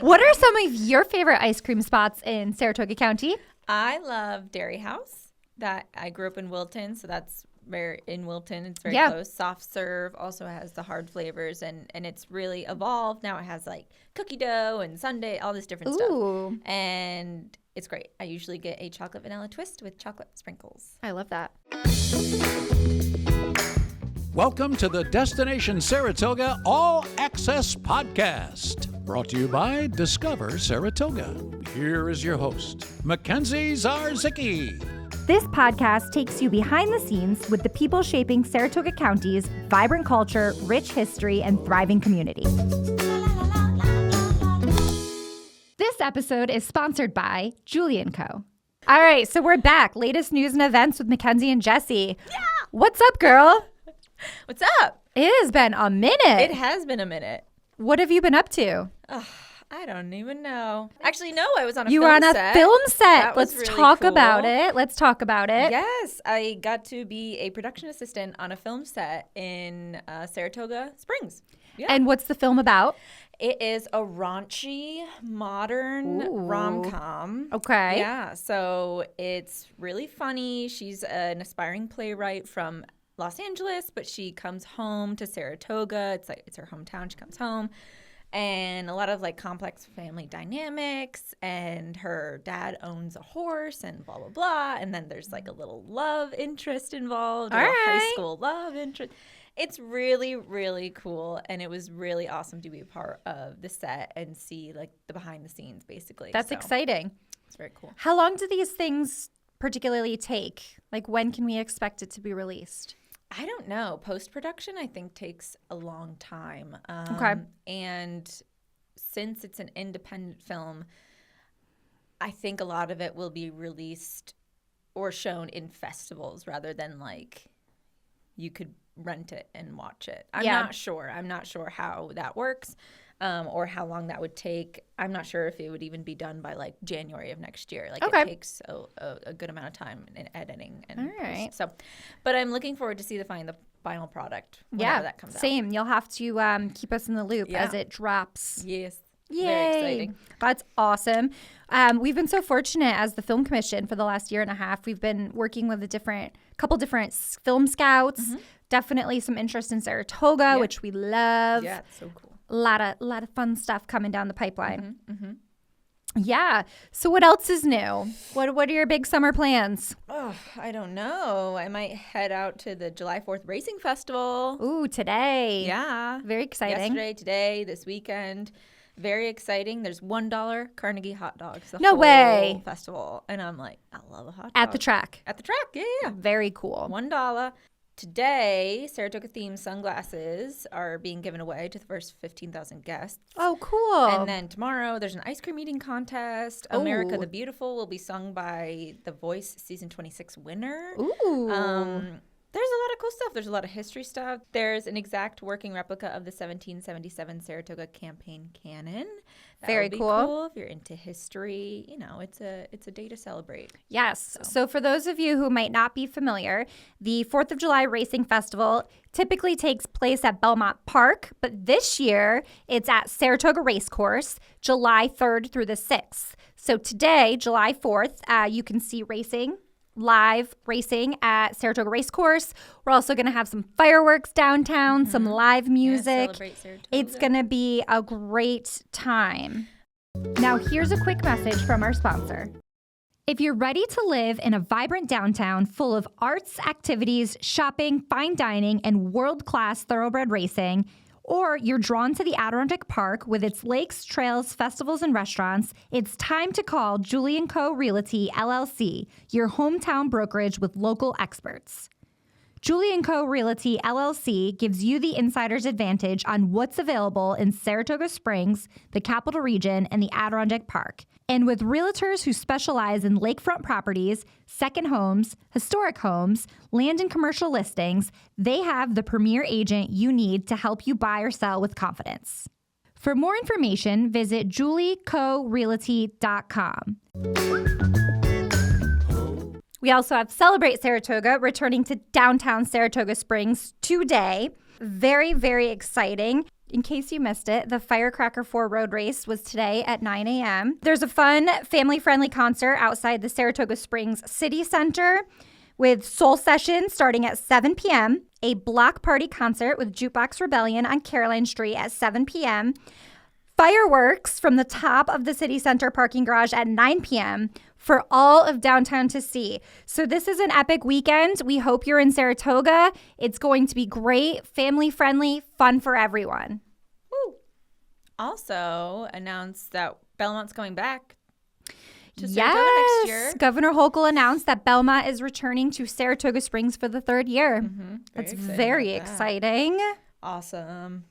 What are some of your favorite ice cream spots in Saratoga County? I love Dairy House. That I grew up in Wilton, so that's in Wilton. It's very close. Soft serve also has the hard flavors, and it's really evolved. Now it has like cookie dough and sundae, all this different stuff. And it's great. I usually get a chocolate vanilla twist with chocolate sprinkles. I love that. Welcome to the Destination Saratoga All Access Podcast, brought to you by Discover Saratoga. Here is your host, Mackenzie Zarzicki. This podcast takes you behind the scenes with the people shaping Saratoga County's vibrant culture, rich history, and thriving community. This episode is sponsored by Julie & Co. All right, so we're back. Latest news and events with Mackenzie and Jessie. Yeah! What's up, girl? What's up? It has been a minute. It has been a minute. What have you been up to? I don't even know. Actually, no, I was on a film set. You were on a film set. Let's really talk about it. Let's talk about it. Yes, I got to be a production assistant on a film set in Saratoga Springs. Yeah. And what's the film about? It is a raunchy, modern rom-com. Okay. Yeah, so it's really funny. She's an aspiring playwright from Los Angeles, but she comes home to Saratoga. It's her hometown. She comes home. And a lot of like complex family dynamics, and her dad owns a horse and blah, blah, blah. And then there's like a little love interest involved, or a high school love interest. It's really, really cool. And it was really awesome to be a part of the set and see like the behind the scenes, basically. That's exciting. It's very cool. How long do these things particularly take? Like, when can we expect it to be released? I don't know. Post-production, I think, takes a long time. Okay. And since it's an independent film, I think a lot of it will be released or shown in festivals rather than, like, you could rent it and watch it. I'm not sure. I'm not sure how that works. Or how long that would take. I'm not sure if it would even be done by like January of next year. Like it takes a good amount of time in editing. And so, but I'm looking forward to see the final product whenever that comes out. Same. You'll have to keep us in the loop as it drops. Yes. Yay. Very exciting. That's awesome. We've been so fortunate as the Film Commission for the last year and a half. We've been working with a couple different film scouts. Mm-hmm. Definitely some interest in Saratoga, which we love. Yeah, it's so cool. A lot of fun stuff coming down the pipeline. Mm-hmm, mm-hmm. Yeah. So what else is new? What are your big summer plans? Oh, I don't know. I might head out to the July 4th Racing Festival. Ooh, today. Yeah. Very exciting. Yesterday, today, this weekend. Very exciting. There's $1 Carnegie hot dogs. No way. Festival. And I'm like, I love a hot dog. At the track. At the track. Yeah. Very cool. $1. Today, Saratoga-themed sunglasses are being given away to the first 15,000 guests. Oh, cool. And then tomorrow, there's an ice cream eating contest. Ooh. America the Beautiful will be sung by The Voice Season 26 winner. Ooh. There's a lot of cool stuff. There's a lot of history stuff. There's an exact working replica of the 1777 Saratoga campaign cannon. That Very would be cool. If you're into history, it's a day to celebrate. Yes. So for those of you who might not be familiar, the 4th of July Racing Festival typically takes place at Belmont Park, but this year it's at Saratoga Racecourse, July 3rd through the 6th. So today, July 4th, you can see live racing at Saratoga Racecourse. We're also going to have some fireworks downtown, some live music. Celebrate Saratoga. It's going to be a great time. Now, here's a quick message from our sponsor. If you're ready to live in a vibrant downtown full of arts, activities, shopping, fine dining, and world-class thoroughbred racing, or you're drawn to the Adirondack Park with its lakes, trails, festivals, and restaurants, it's time to call Julie & Co. Realty, LLC, your hometown brokerage with local experts. Julie & Co. Realty, LLC gives you the insider's advantage on what's available in Saratoga Springs, the Capital Region, and the Adirondack Park. And with realtors who specialize in lakefront properties, second homes, historic homes, land and commercial listings, they have the premier agent you need to help you buy or sell with confidence. For more information, visit juliecorealty.com. We also have Celebrate Saratoga returning to downtown Saratoga Springs today. Very, very exciting. In case you missed it, the Firecracker 4 road race was today at 9 a.m. There's a fun, family-friendly concert outside the Saratoga Springs City Center with Soul Session starting at 7 p.m., a block party concert with Jukebox Rebellion on Caroline Street at 7 p.m., fireworks from the top of the City Center parking garage at 9 p.m., for all of downtown to see. So this is an epic weekend. We hope you're in Saratoga. It's going to be great, family-friendly, fun for everyone. Woo. Also announced that Belmont's going back to Saratoga next year. Governor Hochul announced that Belmont is returning to Saratoga Springs for the third year. That's very exciting. Awesome.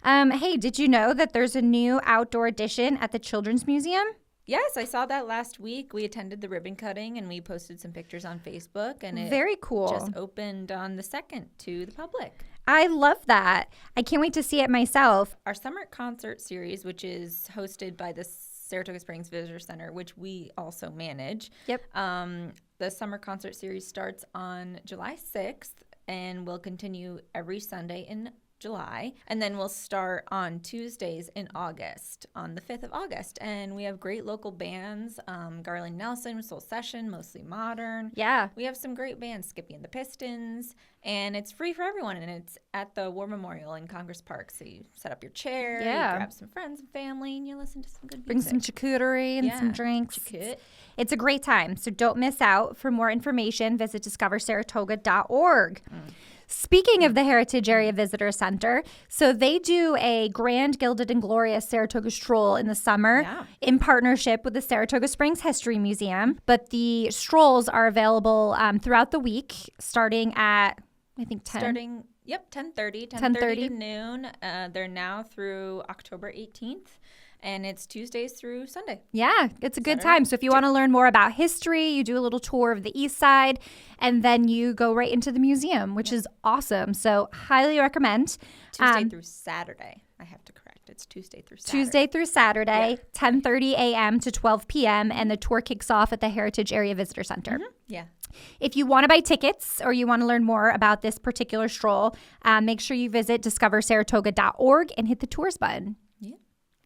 Hey, did you know that there's a new outdoor addition at the Children's Museum? Yes, I saw that last week. We attended the ribbon cutting and we posted some pictures on Facebook, and it very cool. Just opened on the 2nd to the public. I love that. I can't wait to see it myself. Our summer concert series, which is hosted by the Saratoga Springs Visitor Center, which we also manage. Yep. The summer concert series starts on July 6th and will continue every Sunday in July, and then we'll start on Tuesdays in August, on the 5th of August. And we have great local bands, Garland Nelson, Soul Session, Mostly Modern. Yeah. We have some great bands, Skippy and the Pistons, and it's free for everyone, and it's at the War Memorial in Congress Park. So you set up your chair, you grab some friends and family, and you listen to some good music. Bring some charcuterie and some drinks. Chakut. It's a great time, so don't miss out. For more information, visit discoversaratoga.org. Speaking of the Heritage Area Visitor Center, so they do a Grand Gilded and Glorious Saratoga Stroll in the summer in partnership with the Saratoga Springs History Museum. But the strolls are available throughout the week, starting at, I think, 10. 10:30 to noon. They're now through October 18th. And it's Tuesdays through Sunday. Yeah, it's a good time. So if you want to learn more about history, you do a little tour of the East Side, and then you go right into the museum, which is awesome. So highly recommend. Tuesday through Saturday. I have to correct. It's Tuesday through Saturday. Tuesday through Saturday, 10:30 a.m. to 12 p.m., and the tour kicks off at the Heritage Area Visitor Center. Yeah. If you want to buy tickets or you want to learn more about this particular stroll, make sure you visit discoversaratoga.org and hit the tours button.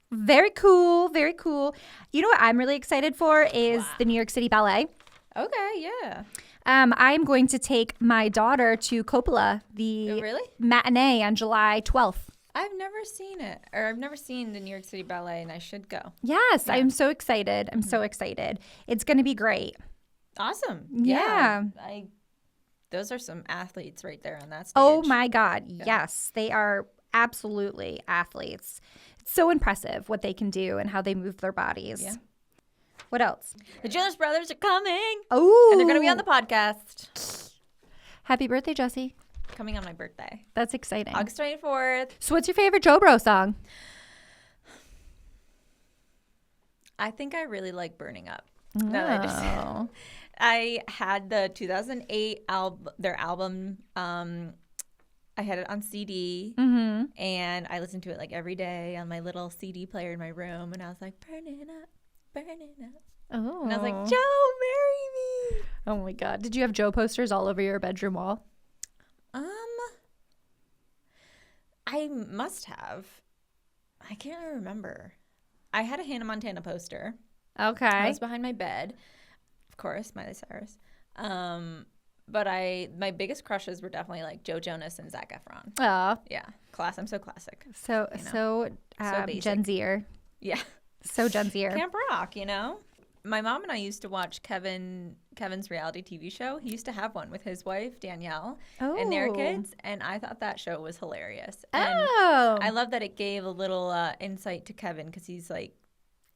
Very cool. Very cool. You know what I'm really excited for is the New York City Ballet. Okay, yeah. I'm going to take my daughter to Coppola, the matinee on July 12th. I've never seen it, or I've never seen the New York City Ballet, and I should go. Yes, I'm so excited. I'm so excited. It's going to be great. Awesome. Yeah. Those are some athletes right there on that stage. Oh, my God. Yes, they are absolutely athletes. So impressive what they can do and how they move their bodies. Yeah. What else? The Jonas Brothers are coming. Oh. And they're going to be on the podcast. Happy birthday, Jessie. Coming on my birthday. That's exciting. August 24th. So what's your favorite Joe Bro song? I think I really like Burning Up. No. I had the 2008 their album. I had it on CD, and I listened to it like every day on my little CD player in my room, and I was like, burning up, burning up. Oh. And I was like, Joe, marry me. Oh, my God. Did you have Joe posters all over your bedroom wall? I must have. I can't really remember. I had a Hannah Montana poster. Okay. I was behind my bed. Of course, Miley Cyrus. But my biggest crushes were definitely like Joe Jonas and Zac Efron. Oh. Yeah. I'm so classic. So Gen Zer. Yeah. So Gen Zer. Camp Rock, you know? My mom and I used to watch Kevin's reality TV show. He used to have one with his wife, Danielle, and their kids. And I thought that show was hilarious. And I love that it gave a little insight to Kevin, because he's like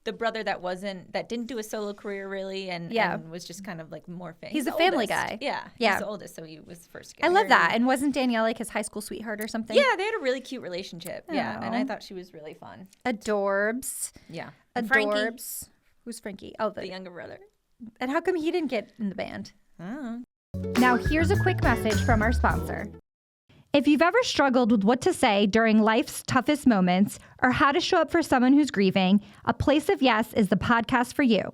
the brother that didn't do a solo career really, and was just kind of like more famous. He's a family guy. Yeah. He's the oldest, so he was first. I love that. And wasn't Danielle like his high school sweetheart or something? Yeah, they had a really cute relationship. Oh. Yeah, and I thought she was really fun. Adorbs. Yeah. Adorbs. Who's Frankie? Oh, the younger brother. And how come he didn't get in the band? Oh. Now here's a quick message from our sponsor. If you've ever struggled with what to say during life's toughest moments or how to show up for someone who's grieving, A Place of Yes is the podcast for you.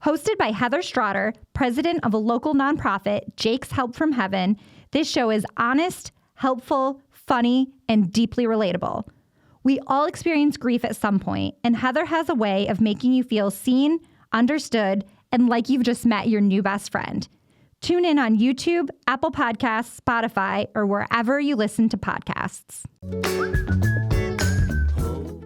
Hosted by Heather Strotter, president of a local nonprofit, Jake's Help from Heaven, this show is honest, helpful, funny, and deeply relatable. We all experience grief at some point, and Heather has a way of making you feel seen, understood, and like you've just met your new best friend. Tune in on YouTube, Apple Podcasts, Spotify, or wherever you listen to podcasts.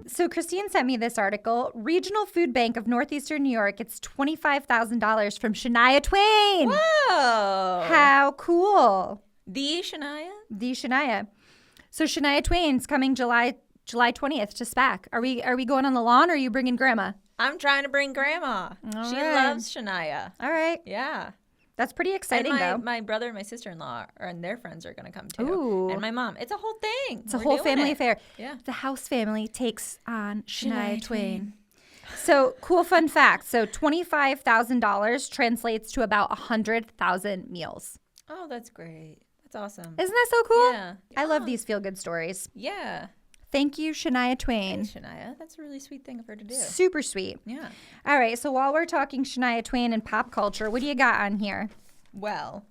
So Christine sent me this article. Regional Food Bank of Northeastern New York gets $25,000 from Shania Twain. Whoa. How cool. The Shania? The Shania. So Shania Twain's coming July 20th to SPAC. Are we going on the lawn, or are you bringing Grandma? I'm trying to bring Grandma. She loves Shania. All right. Yeah. That's pretty exciting, though. My brother and my sister-in-law and their friends are going to come, too. Ooh. And my mom. It's a whole thing. It's a whole family affair. Yeah. The Haus family takes on Shania Twain. So, cool fun fact. So, $25,000 translates to about 100,000 meals. Oh, that's great. That's awesome. Isn't that so cool? Yeah. I love these feel-good stories. Yeah. Thank you, Shania Twain. Thanks, Shania. That's a really sweet thing of her to do. Super sweet. Yeah. All right, so while we're talking Shania Twain and pop culture, what do you got on here? Well,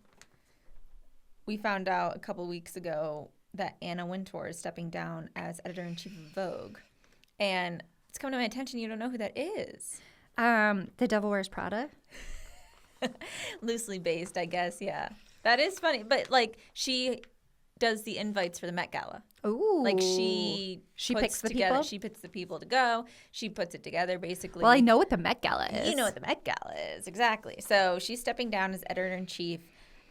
we found out a couple weeks ago that Anna Wintour is stepping down as editor-in-chief of Vogue. And it's come to my attention, you don't know who that is. The Devil Wears Prada? Loosely based, I guess, yeah. That is funny. But, like, she does the invites for the Met Gala. Ooh. Like, she picks the together, people? She picks the people to go. She puts it together, basically. Well, I know what the Met Gala is. You know what the Met Gala is, exactly. So she's stepping down as editor-in-chief.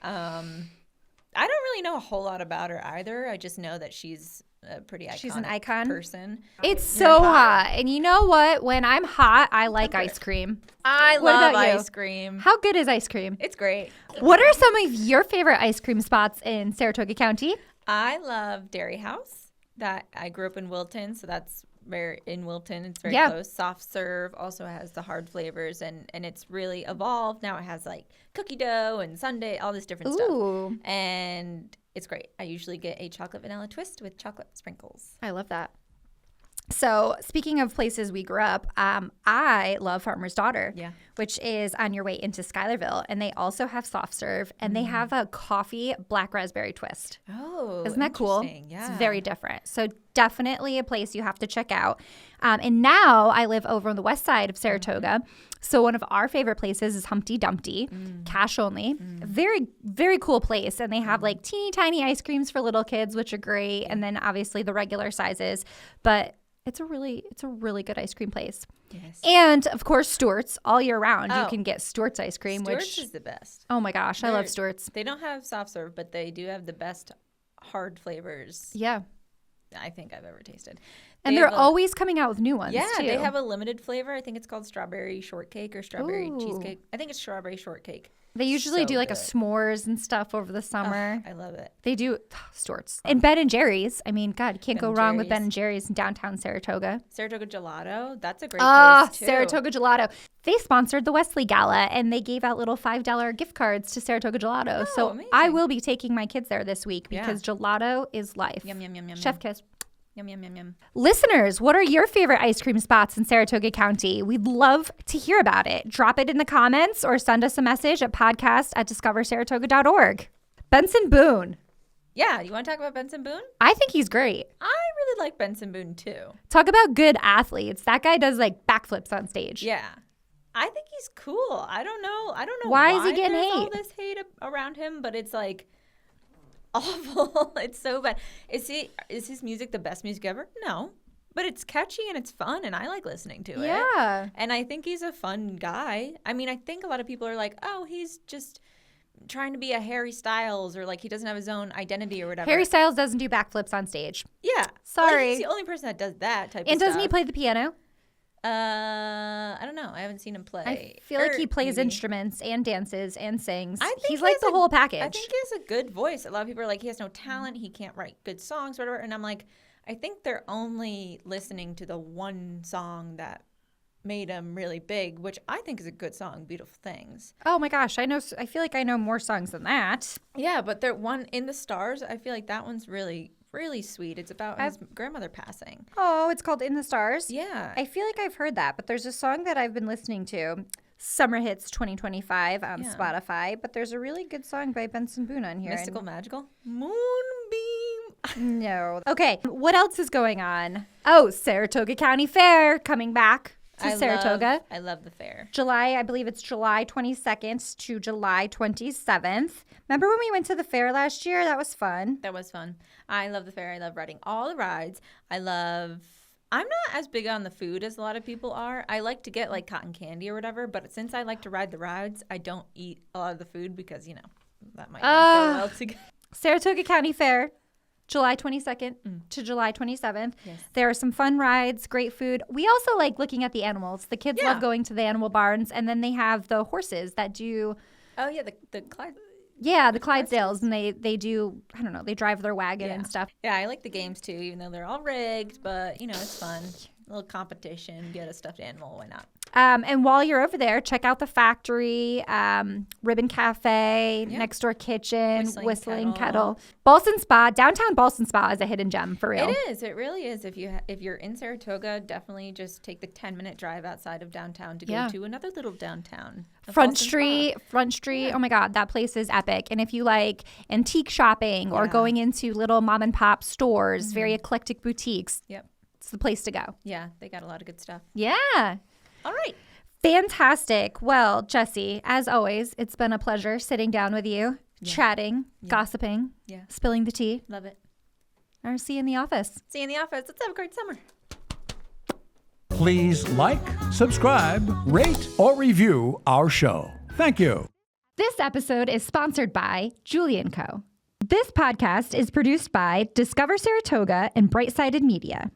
I don't really know a whole lot about her either. I just know that she's a pretty iconic She's an icon person. It's so hot. And you know what? When I'm hot, I like ice cream. I What love about you? ice cream. How good is ice cream? It's great. What are some of your favorite ice cream spots in Saratoga County? I love Dairy House. That I grew up in Wilton, so that's where in Wilton it's very Yeah. close. Soft serve also has the hard flavors, and it's really evolved. Now it has like cookie dough and sundae, all this different Ooh. stuff, and it's great. I usually get a chocolate vanilla twist with chocolate sprinkles. I love that. So speaking of places we grew up, I love Farmer's Daughter, Yeah. which is on your way into Schuylerville. And they also have soft serve, and they have a coffee black raspberry twist. Oh, Isn't that cool? Yeah. It's very different. So definitely a place you have to check out. And now I live over on the west side of Saratoga. So one of our favorite places is Humpty Dumpty, cash only. Very, very cool place. And they have like teeny tiny ice creams for little kids, which are great. And then obviously the regular sizes. But it's a really good ice cream place. Yes. And of course, Stewart's all year round. You Oh. can get Stewart's ice cream, Stewart's which is the best. oh my gosh, I love They're- Stewart's. They don't have soft serve, but they do have the best hard flavors Yeah. I think I've ever tasted. And They they're have a- always coming out with new ones, Yeah, too. they have a limited flavor. I think it's called strawberry shortcake or strawberry Ooh. cheesecake. I think it's strawberry shortcake. They usually So do like a good. s'mores and stuff over the summer. I love it. They do Stewart's. And Ben & Jerry's. I mean, God, you can't Ben go and wrong with Jerry's. Ben & Jerry's in downtown Saratoga. Saratoga Gelato, that's a great Ah, place too. Saratoga Gelato. They sponsored the Wesley Gala, and they gave out little $5 gift cards to Saratoga Gelato. Oh, so amazing. I will be taking my kids there this week Yeah. because gelato is life. Yum, yum, yum, yum, Chef yum. kiss. Yum, yum, yum, yum. Listeners, what are your favorite ice cream spots in Saratoga County? We'd love to hear about it. Drop it in the comments or send us a message at podcast@discoversaratoga.org. Benson Boone. Yeah, you want to talk about Benson Boone? I think he's great. I really like Benson Boone too. Talk about good athletes. That guy does like backflips on stage. Yeah. I think he's cool. I don't know Why is he getting there's all hate? this hate around him, but it's like awful. It's so bad. Is his music the best music ever? No. But it's catchy and it's fun and I like listening to it. Yeah. And I think he's a fun guy. I mean, I think a lot of people are like, "Oh, he's just trying to be a Harry Styles," or like he doesn't have his own identity or whatever. Harry Styles doesn't do backflips on stage. Yeah. Sorry. Like, he's the only person that does that type And of doesn't he stuff. play the piano? I don't know. I haven't seen him play. I feel like he Or plays maybe. instruments and dances and sings. I think He's he like has the a- whole package. I think he has a good voice. A lot of people are like, he has no talent. He can't write good songs, whatever. And I'm like, I think they're only listening to the one song that made him really big, which I think is a good song, Beautiful Things. Oh my gosh, I feel like I know more songs than that. Yeah, but they're one in the stars. I feel like that one's really, really sweet. It's about his grandmother passing. Oh, it's called In the Stars? Yeah. I feel like I've heard that, but there's a song that I've been listening to, Summer Hits 2025 on Spotify, but there's a really good song by Benson Boone on here. Mystical, Magical. Moonbeam. No. Okay, what else is going on? Oh, Saratoga County Fair coming back to Saratoga. I love the fair. I believe it's July 22nd to July 27th. Remember when we went to the fair last year? That was fun. That was fun. I love the fair. I love riding all the rides. I'm not as big on the food as a lot of people are. I like to get like cotton candy or whatever, but since I like to ride the rides, I don't eat a lot of the food because, that might not go well together. Saratoga County Fair, July 22nd to July 27th. Yes. There are some fun rides, great food. We also like looking at the animals. The kids love going to the animal barns, and then they have the horses that do... Oh, yeah, the Clyde. Yeah, the Clydesdales, and they do, I don't know, they drive their wagon and stuff. Yeah, I like the games too, even though they're all rigged, but, it's fun. A little competition, get a stuffed animal, why not? And while you're over there, check out the factory, Ribbon Cafe, Next Door Kitchen, Whistling Kettle. Ballston Spa, downtown Ballston Spa is a hidden gem, for real. It is. It really is. If you're in Saratoga, definitely just take the 10-minute drive outside of downtown to go to another little downtown. Front Street. Oh my God, that place is epic. And if you like antique shopping or going into little mom and pop stores, very eclectic boutiques, it's the place to go. Yeah, they got a lot of good stuff. Yeah. All right. Fantastic. Well, Jessie, as always, it's been a pleasure sitting down with you, chatting, gossiping, spilling the tea. Love it. I'll see you in the office. See you in the office. Let's have a great summer. Please like, subscribe, rate, or review our show. Thank you. This episode is sponsored by Julie & Co. This podcast is produced by Discover Saratoga and Bright-Sided Media.